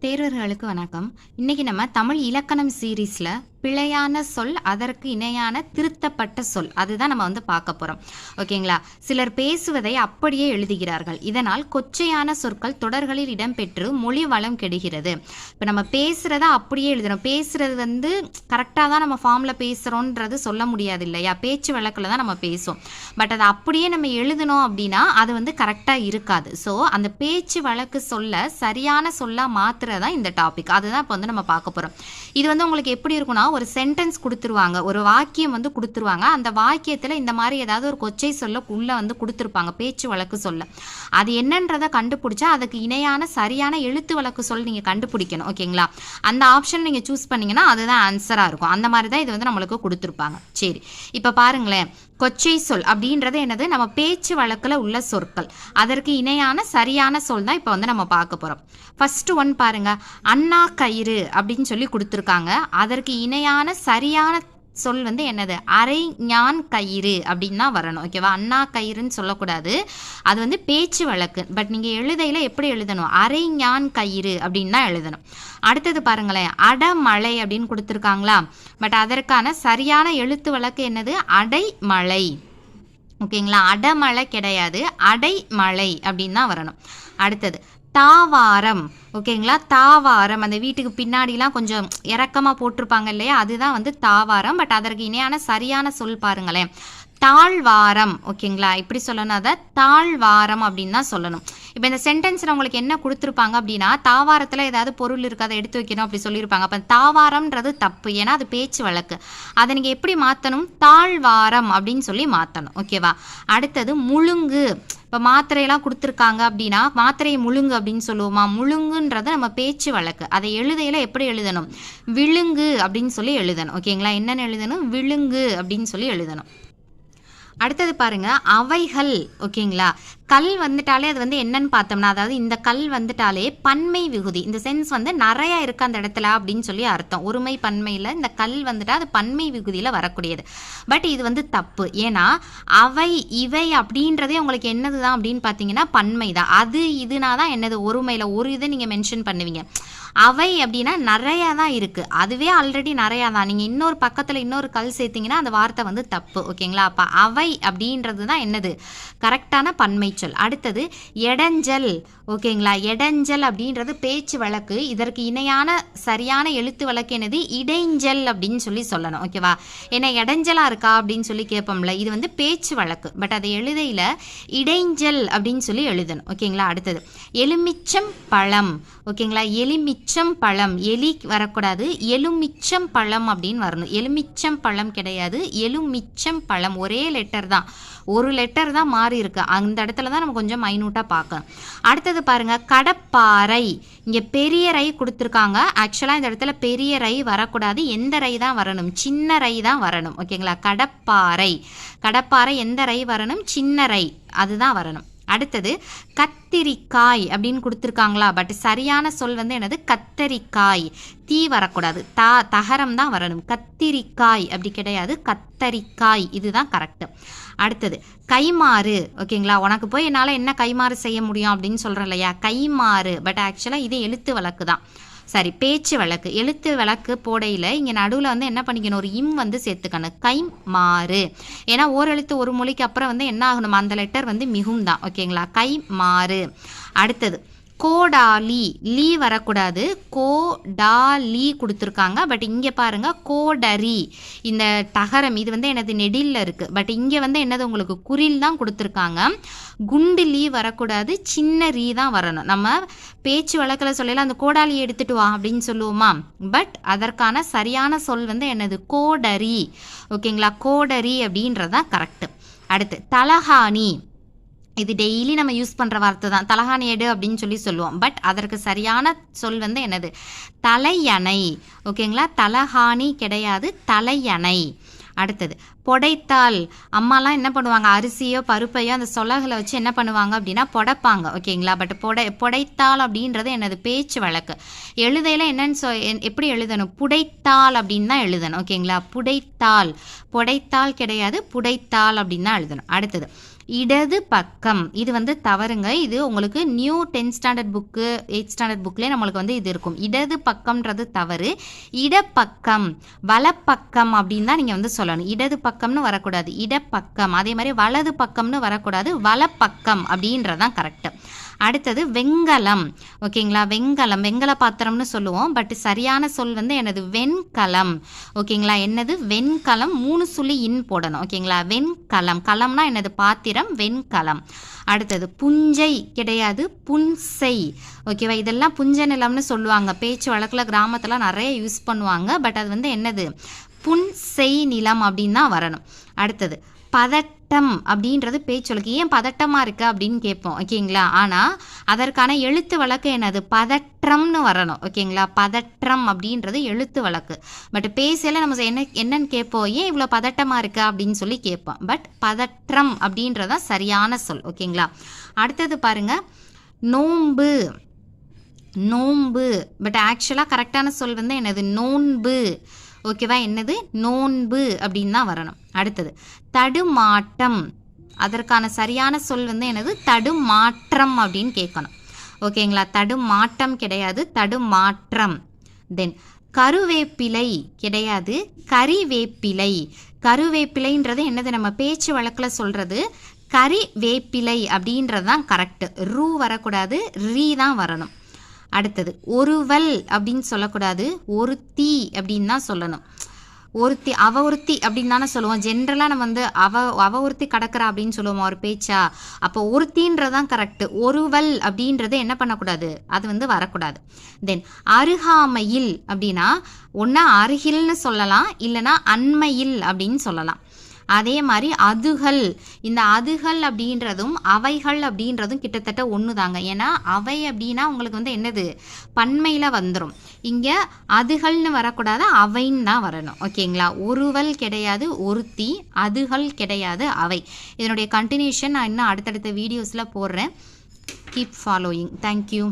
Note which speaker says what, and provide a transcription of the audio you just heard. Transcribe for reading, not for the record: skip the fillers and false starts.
Speaker 1: தேர்வர்களுக்கு வணக்கம். இன்னைக்கு நம்ம தமிழ் இலக்கணம் சீரீஸில் பிழையான சொல், அதற்கு இணையான திருத்தப்பட்ட சொல், அதுதான் நம்ம பார்க்க போகிறோம். ஓகேங்களா? சிலர் பேசுவதை அப்படியே எழுதுகிறார்கள். இதனால் கொச்சையான சொற்கள் தொடர்களில் இடம்பெற்று மொழி வளம் கெடுகிறது. இப்போ நம்ம பேசுகிறத அப்படியே எழுதுறோம். பேசுகிறது கரெக்டாக தான் நம்ம ஃபார்மில் பேசுகிறோன்றது சொல்ல முடியாது இல்லையா? பேச்சு வழக்கில் தான் நம்ம பேசுவோம். பட் அதை அப்படியே நம்ம எழுதணும் அப்படின்னா அது கரெக்டாக இருக்காது. ஸோ அந்த பேச்சு வழக்கு சொல்ல சரியான சொல்லாக மாற்றுறதான் இந்த டாபிக். அதுதான் இப்போ நம்ம பார்க்க போகிறோம். இது உங்களுக்கு எப்படி இருக்குன்னா, ஒரு சென்டென்ஸ் கொடுத்துருவாங்க, ஒரு வாக்கியம் கொடுத்துருவாங்க. அந்த வாக்கியத்தில் இந்த மாதிரி ஏதாவது ஒரு கொச்சை சொல்ல உள்ள கொடுத்துருப்பாங்க, பேச்சு வழக்கு சொல்ல. அது என்னன்றதை கண்டுபிடிச்சா அதுக்கு இணையான சரியான எழுத்து வழக்கு சொல் நீங்கள் கண்டுபிடிக்கணும். ஓகேங்களா? அந்த ஆப்ஷன் நீங்கள் சூஸ் பண்ணிங்கன்னா அதுதான் ஆன்சராக இருக்கும். அந்த மாதிரி தான் இது நம்மளுக்கு கொடுத்துருப்பாங்க. சரி, இப்போ பாருங்களேன். கொச்சை சொல் அப்படின்றது என்னது? நம்ம பேச்சு வழக்கில் உள்ள சொற்கள். அதற்கு இணையான சரியான சொல் தான் இப்போ நம்ம பார்க்க போகிறோம். ஃபர்ஸ்ட் ஒன் பாருங்க, அண்ணா கயிறு அப்படின்னு சொல்லி கொடுத்துருக்காங்க. அதற்கு இணையான சரியான சொல் என்னது? அரை ஞான் கயிறு அப்படின்னு தான் வரணும். ஓகேவா? அண்ணா கயிறுன்னு சொல்லக்கூடாது, அது பேச்சு வழக்கு. பட் நீங்கள் எழுதையில் எப்படி எழுதணும்? அரை ஞான் கயிறு அப்படின்னு தான் எழுதணும். அடுத்தது பாருங்களேன், அடமழை அப்படின்னு கொடுத்துருக்காங்களா? பட் அதற்கான சரியான எழுத்து வழக்கு என்னது? அடைமழை. ஓகேங்களா? அடமழை கிடையாது, அடைமழை அப்படின்னு தான் வரணும். அடுத்தது தாவாரம். ஓகேங்களா? தாவாரம், அந்த வீட்டுக்கு பின்னாடிலாம் கொஞ்சம் இறக்கமாக போட்டிருப்பாங்க இல்லையா? அதுதான் தாவாரம். பட் அதற்கு இணையான சரியான சொல் பாருங்களேன், தாழ்வாரம். ஓகேங்களா? இப்படி சொல்லணும், அதை தாழ்வாரம் அப்படின்னு தான் சொல்லணும். இப்போ இந்த சென்டென்ஸில் உங்களுக்கு என்ன கொடுத்துருப்பாங்க அப்படின்னா, தாவாரத்தில் ஏதாவது பொருள் இருக்குது, அதை எடுத்து வைக்கணும் அப்படி சொல்லியிருப்பாங்க. அப்போ தாவாரம்ன்றது தப்பு, ஏன்னா அது பேச்சு வழக்கு. அதை நீங்கள் எப்படி மாற்றணும்? தாழ்வாரம் அப்படின்னு சொல்லி மாற்றணும். ஓகேவா? அடுத்தது முழுங்கு. இப்போ மாத்திரையெல்லாம் கொடுத்துருக்காங்க அப்படின்னா மாத்திரையை முழுங்கு அப்படின்னு சொல்லுவோமா? முழுங்குன்றது நம்ம பேச்சு வழக்கு. அதை எழுதையில் எப்படி எழுதணும்? விழுங்கு அப்படின்னு சொல்லி எழுதணும். ஓகேங்களா? என்னென்னு எழுதணும்? விழுங்கு அப்படின்னு சொல்லி எழுதணும். அடுத்தது பாருங்க, அவைகள். ஓகேங்களா? கல் வந்துட்டாலே அது என்னன்னு பார்த்தோம்னா, அதாவது இந்த கல் வந்துட்டாலே பன்மை விகுதி. இந்த சென்ஸ் நிறைய இருக்கு அந்த இடத்துல அப்படின்னு சொல்லி அர்த்தம். ஒருமை பன்மையில் இந்த கல் வந்துட்டா அது பன்மை விகுதியில் வரக்கூடியது. பட் இது தப்பு. ஏன்னா அவை இவை அப்படின்றதே உங்களுக்கு என்னது தான் அப்படின்னு பார்த்தீங்கன்னா பன்மை தான். அது இதுனா தான் என்னது? ஒருமையில் ஒரு இதை நீங்கள் மென்ஷன் பண்ணுவீங்க. அவை அப்படின்னா நிறையா தான் இருக்குது, அதுவே ஆல்ரெடி நிறையா தான். நீங்கள் இன்னொரு பக்கத்தில் இன்னொரு கல் சேர்த்திங்கன்னா அந்த வார்த்தை தப்பு. ஓகேங்களா? அப்போ அவை அப்படின்றது தான் என்னது? கரெக்டான பன்மை சொல். அடுத்தது எடஞ்சல். ஓகேங்களா? எடஞ்சல் அப்படின்றது பேச்சு வழக்கு. இதற்கு இணையான சரியான எழுத்து வழக்கு என்னது? இடைஞ்சல் அப்படின்னு சொல்லி சொல்லணும். ஓகேவா? ஏன்னா இடைஞ்சலாக இருக்கா அப்படின்னு சொல்லி கேட்போம்ல, இது பேச்சு வழக்கு. பட் அதை எழுதையில் இடைஞ்சல் அப்படின்னு சொல்லி எழுதணும். ஓகேங்களா? அடுத்தது எலுமிச்சம் பழம். ஓகேங்களா? எலுமிச்சம் பழம், எலி வரக்கூடாது, எலுமிச்சம் பழம் அப்படின்னு வரணும். எலுமிச்சம் பழம் கிடையாது, எலுமிச்சம் பழம். ஒரே லெட்டர் தான், ஒரு லெட்டர் தான் மாறி இருக்கு. அந்த இடத்துல தான் நம்ம கொஞ்சம் மைனூட்டாக பார்க்கணும். அடுத்தது பாருங்க, கடப்பாறை. இங்கே பெரிய ரை கொடுத்துருக்காங்க. ஆக்சுவலாக இந்த இடத்துல பெரிய ரை வரக்கூடாது, எந்த ரை தான் வரணும்? சின்ன ரை தான் வரணும். ஓகேங்களா? கடப்பாறை. கடப்பாறை எந்த ரை வரணும்? சின்ன ரை, அதுதான் வரணும். அடுத்தது கத்திரிக்காய் அப்படின்னு கொடுத்துருக்காங்களா? பட் சரியான சொல் என்னது? கத்தரிக்காய். தீ வரக்கூடாது, தகரம் தான் வரணும். கத்திரிக்காய் அப்படி கிடையாது, கத்தரிக்காய், இதுதான் கரெக்டு. அடுத்தது கைமாறு. ஓகேங்களா? உனக்கு போய் என்னால் என்ன கைமாறு செய்ய முடியும் அப்படின்னு சொல்கிறேன் இல்லையா? கைமாறு. பட் ஆக்சுவலாக இது எழுத்து வழக்கு தான். சரி, பேச்சு வழக்கு. எழுத்து வழக்கு போடையில் இங்கே நடுவில் என்ன பண்ணிக்கணும்? ஒரு இம் சேர்த்துக்கணும். கை மாறு. ஏன்னா ஓரெழுத்து ஒரு மொழிக்கு அப்புறம் என்ன ஆகணும்? அந்த லெட்டர் மிகும் தான். ஓகேங்களா? கை மாறு. அடுத்தது கோடாலி. லீ வரக்கூடாது, கோடாலி கொடுத்துருக்காங்க. பட் இங்கே பாருங்கள், கோடரி. இந்த தகரம் இது என்னது? நெடிலில் இருக்குது. பட் இங்கே என்னது? உங்களுக்கு குறில் தான் கொடுத்துருக்காங்க. குண்டு லீ வரக்கூடாது, சின்ன ரீ தான் வரணும். நம்ம பேச்சு வழக்கில் சொல்லலாம் அந்த கோடாலி எடுத்துட்டு வா அப்படின்னு சொல்லுவோமா? பட் அதற்கான சரியான சொல் என்னது? கோடரி. ஓகேங்களா? கோடரி அப்படின்றதான் கரெக்டு. அடுத்து தலகாணி. இது டெய்லி நம்ம யூஸ் பண்ணுற வார்த்தை தான். தலகாணி எடு அப்படின்னு சொல்லி சொல்லுவோம். பட் அதற்கு சரியான சொல் என்னது? தலையணை. ஓகேங்களா? தலகாணி கிடையாது, தலையணை. அடுத்தது புடைத்தால். அம்மாலாம் என்ன பண்ணுவாங்க? அரிசியோ பருப்பையோ அந்த சொலகளை வச்சு என்ன பண்ணுவாங்க அப்படின்னா புடைப்பாங்க. ஓகேங்களா? பட் புடைத்தால் அப்படின்றது என்னது? பேச்சு வழக்கு. எழுதையில் என்னன்னு எப்படி எழுதணும்? புடைத்தால் அப்படின்னு தான் எழுதணும். ஓகேங்களா? புடைத்தால். புடைத்தால் கிடையாது, புடைத்தால் அப்படின்னு தான் எழுதணும். அடுத்தது இடது பக்கம். இது வந்து தவறுங்க. இது உங்களுக்கு new 10th standard book 8th standard புக்லேயே நம்மளுக்கு வந்து இது இருக்கும். இடது பக்கம்ன்றது தவறு. இடப்பக்கம் வலப்பக்கம் அப்படின்னு தான் நீங்கள் வந்து சொல்லணும். இடது பக்கம்னு வரக்கூடாது, இடப்பக்கம். அதே மாதிரி வலது பக்கம்னு வரக்கூடாது, வலப்பக்கம் அப்படின்றதான் கரெக்டு. அடுத்தது வெண்கலம். ஓகேங்களா, வெண்கலம் வெண்கல பாத்திரம்னு சொல்லுவோம். பட் சரியான சொல் வந்து என்னது வெண்கலம். ஓகேங்களா, என்னது வெண்கலம். 3 சுழி இன் போடணும். ஓகேங்களா, வெண்கலம். கலம்னா என்னது பாத்திரம், வெண்கலம். அடுத்தது புஞ்சை கிடையாது, புன்சை. ஓகேவா, இதெல்லாம் புஞ்ச நிலம்னு சொல்லுவாங்க. பேச்சு வழக்கில் கிராமத்தில் நிறைய யூஸ் பண்ணுவாங்க. பட் அது வந்து என்னது புன்செய் நிலம் அப்படின்னு தான் வரணும். அடுத்தது பதட்டம் அப்படின்றது பேச்சொலுக்கு. ஏன் பதட்டமாக இருக்கு அப்படின்னு கேட்போம். ஓகேங்களா, ஆனால் அதற்கான எழுத்து வழக்கு என்னது பதற்றம்னு வரணும். ஓகேங்களா, பதற்றம் அப்படின்றது எழுத்து வழக்கு. பட் பேசல நம்ம என்னன்னு கேட்போம், ஏன் இவ்வளோ பதட்டமாக இருக்கா அப்படின்னு சொல்லி கேட்போம். பட் பதற்றம் அப்படின்றதான் சரியான சொல். ஓகேங்களா, அடுத்தது பாருங்க நோன்பு. நோன்பு பட் ஆக்சுவலாக கரெக்டான சொல் வந்து என்னது நோன்பு. ஓகேவா, என்னது நோன்பு அப்படின்னு தான் வரணும். அடுத்தது தடுமாட்டம். அதற்கான சரியான சொல் வந்து என்னது தடுமாற்றம் அப்படின்னு கேட்கணும். ஓகேங்களா, தடுமாட்டம் கிடையாது, தடுமாற்றம். தென் கருவேப்பிலை கிடையாது, கறிவேப்பிலை. கருவேப்பிலைன்றது என்னது நம்ம பேச்சு வழக்கில் சொல்கிறது கறிவேப்பிலை அப்படின்றது தான் கரெக்டு. ரூ வரக்கூடாது, ரீ தான் வரணும். அடுத்தது ஒருவல் அப்படின்னு சொல்லக்கூடாது, ஒருத்தி அப்படின்னு தான் சொல்லணும். ஒருத்தி அவ ஒருத்தி அப்படின்னு தானே சொல்லுவோம். ஜென்ரலாக நம்ம வந்து அவ ஒருத்தி கடக்கிறா அப்படின்னு சொல்லுவோம் ஒரு பேச்சா. அப்போ ஒருத்தின்றதான் கரெக்டு. ஒருவல் அப்படின்றது என்ன பண்ணக்கூடாது, அது வந்து வரக்கூடாது. தென் அருகாமையில் அப்படின்னா ஒன்றா அருகில்னு சொல்லலாம், இல்லைனா அண்மையில் அப்படின்னு சொல்லலாம். அதே மாதிரி அதுகள். இந்த அதுகள் அப்படின்றதும் அவைகள் அப்படின்றதும் கிட்டத்தட்ட ஒன்று தாங்க. ஏன்னா அவை அப்படின்னா உங்களுக்கு வந்து என்னது பன்மையில் வந்துடும். இங்கே அதுகள்னு வரக்கூடாது, அவைன்னு தான் வரணும். ஓகேங்களா, ஒருவல் கிடையாது, ஒருத்தி. அதுகள் கிடையாது, அவை. இதனுடைய கண்டினியூஷன் நான் இன்னும் அடுத்தடுத்த வீடியோஸில் போடுறேன். Keep following. தேங்க்யூ.